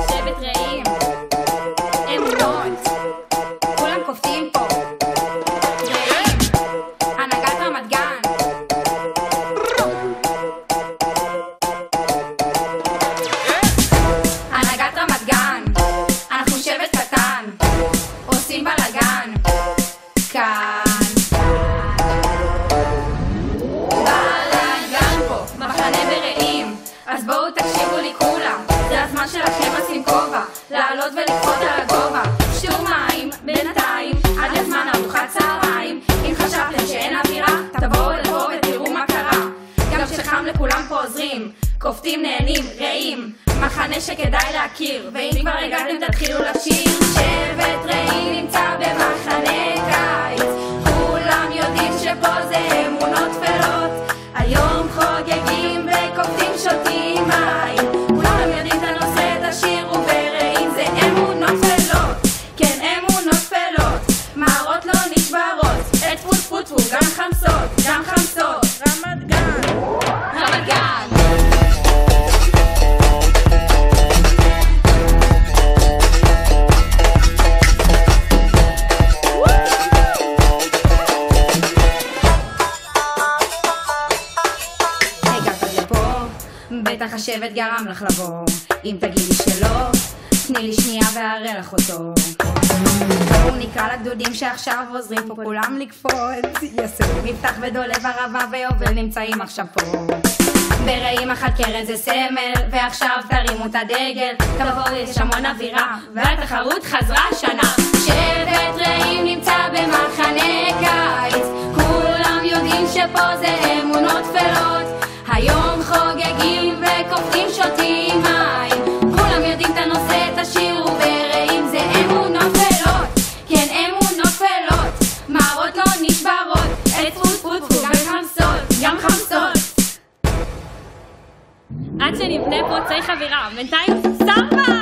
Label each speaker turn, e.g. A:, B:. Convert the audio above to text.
A: שבט רעים, אמונות, כולם קופטים פה. רעים, הנהגת רמת גן. הנהגת רמת גן, אנחנו שבט קטן, עושים בלגן. כאן בלגן פה, מחנה ברעים, אז בואו תקשיבו לי כולם. זה הזמן שלכם לשים כובע, לעלות ולקפוץ על הגובה. שתו מים בינתיים, עד לזמן ארוחת צהריים. אם חשבתם שאין אווירה, תבואו לפה ותראו מה קרה. גם כשחם לכולם פה עוזרים, קופטים נהנים, רעים, מחנה שכדאי להכיר. ואם כבר הגעתם תתחילו לשיר. שבט רעים נמצא במחנה קיץ, כולם יודעים שפה זה אמונות טפלות. היום חוגגים וקופטים שותים מים, כולם יודעים את הנושא, תשירו ברעים. זה אמונות טפלות, כן אמונות טפלות, מערות לא נשברות, את פו טפו גם חמסות, גם חמסות. רמת גן, רמת גן. בטח השבט גרם לך לבוא, אם תגידי שלא, תני לי שנייה והראה לך אותו. בואו נקרא לגדודים שעכשיו עוזרים פה כולם לקפוץ. יסו, מבטח ודולב הרבה ויובל נמצאים עכשיו פה. ברעים אחת קרן זה סמל, ועכשיו תרימו את הדגל. תבואו, יש המון אווירה, והתחרות חזרה שנה. שבט רעים נמצא במחנה קיץ, כולם יודעים שפה זה אמונות טפלות. היום חוגגים וקופטים שותים מים, כולם יודעים את הנושא, תשירו ברעים. זה אמונות טפלות, כן אמונות טפלות, מערות לא נשברות, את פו גם חמסות, גם חמסות. עד שנבנה פה צריך אווירה, בינתיים סמבה!